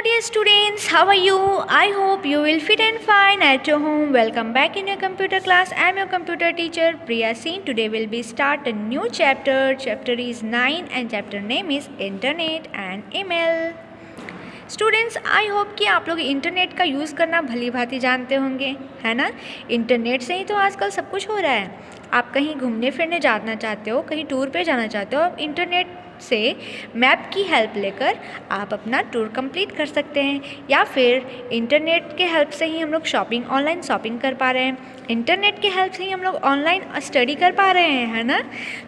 dear students, how are you? I hope you will fit and fine at your home. Welcome back in your computer class. I am your computer teacher Priya Singh. Today will be start a new chapter. Chapter is 9 and chapter name is Internet and Email. Students, I hope कि आप लोग internet का use करना भली भांति जानते होंगे, है ना। इंटरनेट से ही तो आजकल सब कुछ हो रहा है। आप कहीं घूमने फिरने जाना चाहते हो, कहीं टूर पे जाना चाहते हो, आप इंटरनेट से मैप की हेल्प लेकर आप अपना टूर कंप्लीट कर सकते हैं, या फिर इंटरनेट के हेल्प से ही हम लोग ऑनलाइन शॉपिंग कर पा रहे हैं। इंटरनेट के हेल्प से ही हम लोग ऑनलाइन स्टडी कर पा रहे हैं, है ना।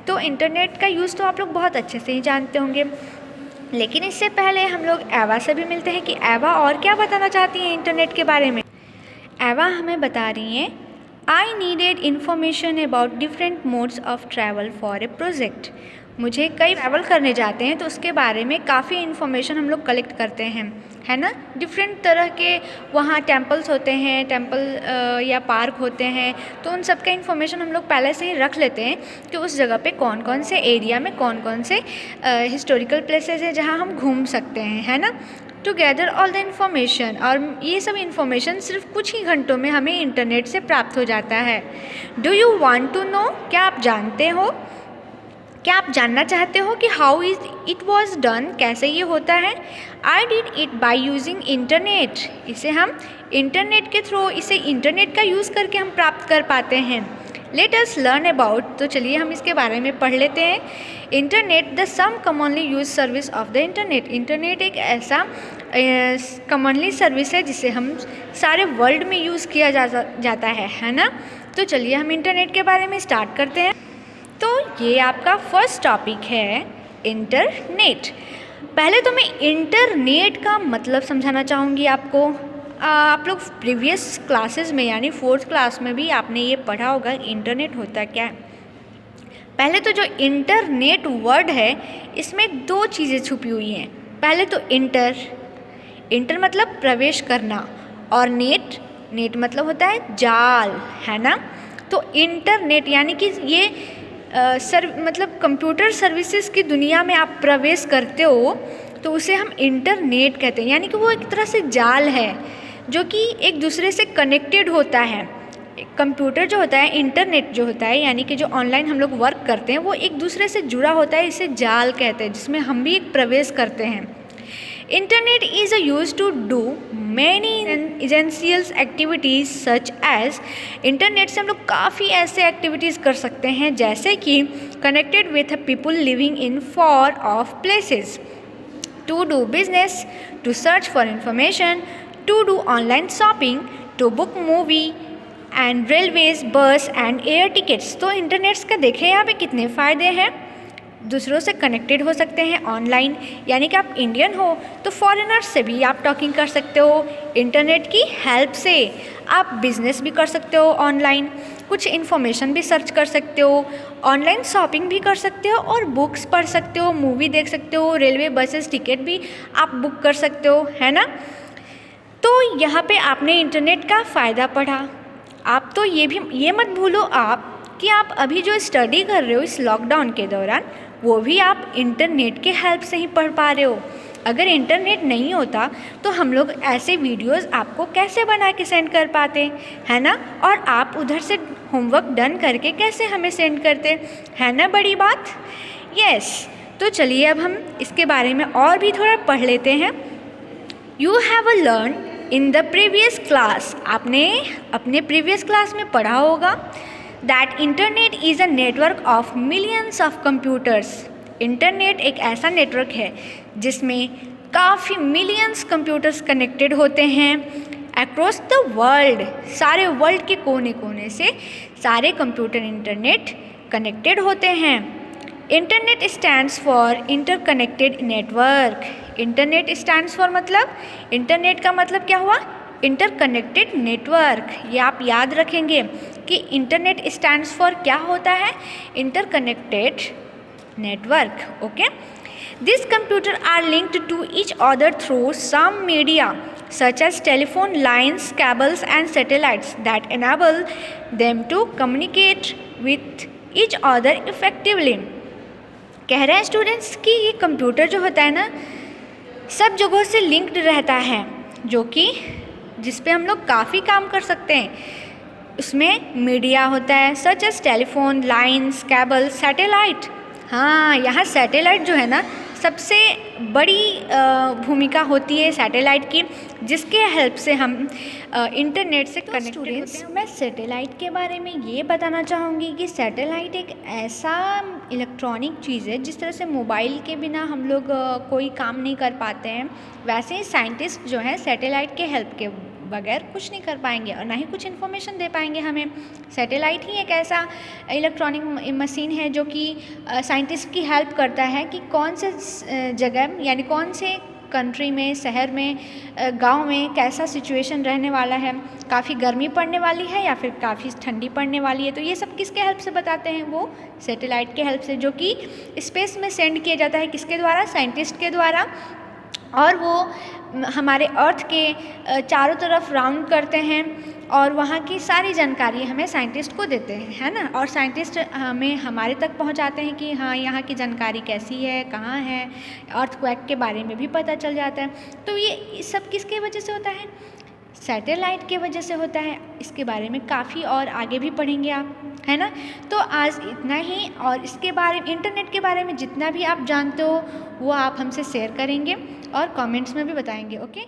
तो इंटरनेट का यूज़ तो आप लोग बहुत अच्छे से ही जानते होंगे। लेकिन इससे पहले हम लोग एवा से भी मिलते हैं कि एवा और क्या बताना चाहती हैं इंटरनेट के बारे में। एवा हमें बता रही हैं, I needed information about different modes of travel for a project. मुझे कई ट्रैवल करने जाते हैं तो उसके बारे में काफ़ी इन्फॉर्मेशन हम लोग कलेक्ट करते हैं, है ना। डिफरेंट तरह के वहाँ टेम्पल्स होते हैं, या पार्क होते हैं, तो उन सब का इन्फॉर्मेशन हम लोग पहले से ही रख लेते हैं कि उस जगह पे कौन कौन से एरिया में कौन कौन से हिस्टोरिकल प्लेसेस हैं जहाँ हम घूम सकते हैं, है ना। Together all the information, और ये सब इन्फॉर्मेशन सिर्फ कुछ ही घंटों में हमें इंटरनेट से प्राप्त हो जाता है। Do you want to know, क्या आप जानते हो, क्या आप जानना चाहते हो कि how is it was done, कैसे ये होता है। I did it by using internet, इसे हम इंटरनेट के थ्रू, इसे इंटरनेट का यूज़ करके हम प्राप्त कर पाते हैं। लेट अस लर्न अबाउट, तो चलिए हम इसके बारे में पढ़ लेते हैं। Internet the some commonly use service of the internet. Internet एक ऐसा कॉमनली सर्विस है जिसे हम सारे वर्ल्ड में यूज़ किया जाता है ना। तो चलिए हम इंटरनेट के बारे में स्टार्ट करते हैं। तो ये आपका फर्स्ट टॉपिक है इंटरनेट। पहले तो मैं इंटरनेट का मतलब समझाना चाहूँगी आपको। आप लोग प्रीवियस क्लासेस में यानी 4th क्लास में भी आपने ये पढ़ा होगा इंटरनेट होता क्या है। पहले तो जो इंटरनेट वर्ड है इसमें दो चीज़ें छुपी हुई हैं। पहले तो इंटर मतलब प्रवेश करना, और नेट मतलब होता है जाल, है ना। तो इंटरनेट यानी कि ये मतलब कंप्यूटर सर्विसेज की दुनिया में आप प्रवेश करते हो तो उसे हम इंटरनेट कहते हैं। यानी कि वो एक तरह से जाल है जो कि एक दूसरे से कनेक्टेड होता है। कंप्यूटर जो होता है, इंटरनेट जो होता है, यानी कि जो ऑनलाइन हम लोग वर्क करते हैं वो एक दूसरे से जुड़ा होता है, इसे जाल कहते हैं, जिसमें हम भी एक प्रवेश करते हैं। Internet is use to do many essentials activities such as. Internet से हम लोग काफ़ी ऐसे एक्टिविटीज़ कर सकते हैं जैसे कि connected with people living in for of places, to do business, to search for information, to do online shopping, to book movie and railways, bus and air tickets. तो इंटरनेट्स का देखें यहाँ पे कितने फ़ायदे हैं। दूसरों से कनेक्टेड हो सकते हैं ऑनलाइन, यानी कि आप इंडियन हो तो फॉरेनर्स से भी आप टॉकिंग कर सकते हो। इंटरनेट की हेल्प से आप बिजनेस भी कर सकते हो ऑनलाइन, कुछ इन्फॉर्मेशन भी सर्च कर सकते हो, ऑनलाइन शॉपिंग भी कर सकते हो, और बुक्स पढ़ सकते हो, मूवी देख सकते हो, रेलवे बसेस टिकट भी आप बुक कर सकते हो, है ना। तो यहाँ पे आपने इंटरनेट का फ़ायदा पढ़ा। आप तो ये मत भूलो आप कि आप अभी जो स्टडी कर रहे हो इस लॉकडाउन के दौरान, वो भी आप इंटरनेट के हेल्प से ही पढ़ पा रहे हो। अगर इंटरनेट नहीं होता तो हम लोग ऐसे वीडियोस आपको कैसे बना के सेंड कर पाते, है ना। और आप उधर से होमवर्क डन करके कैसे हमें सेंड करते, है ना, बड़ी बात। यस, तो चलिए अब हम इसके बारे में और भी थोड़ा पढ़ लेते हैं। You have learn in the previous class, आपने अपने प्रीवियस क्लास में पढ़ा होगा that internet is a network of millions of computers. Internet एक ऐसा नेटवर्क है जिसमें काफ़ी मिलियंस कंप्यूटर्स कनेक्टेड होते हैं अक्रॉस द वर्ल्ड। सारे वर्ल्ड के कोने कोने से सारे कंप्यूटर इंटरनेट कनेक्टेड होते हैं। Internet stands for interconnected network. Internet stands for मतलब, इंटरनेट का मतलब क्या हुआ, इंटरकनेक्टेड नेटवर्क। ये आप याद रखेंगे कि इंटरनेट स्टैंड्स फॉर क्या होता है, interconnected network. Okay, this computer are linked to each other through some media such as telephone lines, cables and satellites that enable them to communicate with each other effectively. कह रहे हैं students कि ये computer जो होता है ना, सब जगहों से लिंक्ड रहता है, जो कि जिस पे हम लोग काफ़ी काम कर सकते हैं। उसमें मीडिया होता है such as telephone lines, cable, satellite. हाँ, यहाँ सैटेलाइट जो है ना, सबसे बड़ी भूमिका होती है सैटेलाइट की, जिसके हेल्प से हम इंटरनेट से कनेक्टेड होते हैं। मैं सैटेलाइट के बारे में ये बताना चाहूँगी कि सैटेलाइट एक ऐसा इलेक्ट्रॉनिक चीज़ है, जिस तरह से मोबाइल के बिना हम लोग कोई काम नहीं कर पाते हैं, वैसे ही साइंटिस्ट जो हैं सैटेलाइट के हेल्प के बगैर कुछ नहीं कर पाएंगे और ना ही कुछ इन्फॉर्मेशन दे पाएंगे हमें। सैटेलाइट ही एक ऐसा इलेक्ट्रॉनिक मशीन है जो कि साइंटिस्ट की हेल्प करता है कि कौन से जगह यानी कौन से कंट्री में, शहर में, गांव में कैसा सिचुएशन रहने वाला है, काफ़ी गर्मी पड़ने वाली है या फिर काफ़ी ठंडी पड़ने वाली है। तो ये सब किसके हेल्प से बताते हैं? वो सैटेलाइट के हेल्प से, जो कि स्पेस में सेंड किया जाता है। किसके द्वारा? साइंटिस्ट के द्वारा। और वो हमारे अर्थ के चारों तरफ राउंड करते हैं और वहाँ की सारी जानकारी हमें साइंटिस्ट को देते हैं, है ना। और साइंटिस्ट हमें हमारे तक पहुँचाते हैं कि हाँ, यहाँ की जानकारी कैसी है, कहाँ है, अर्थक्वेक के बारे में भी पता चल जाता है। तो ये सब किसके वजह से होता है? सैटेलाइट के वजह से होता है। इसके बारे में काफ़ी और आगे भी पढ़ेंगे आप, है ना। तो आज इतना ही, और इसके बारे में, इंटरनेट के बारे में जितना भी आप जानते हो वो आप हमसे शेयर करेंगे और कमेंट्स में भी बताएंगे। ओके।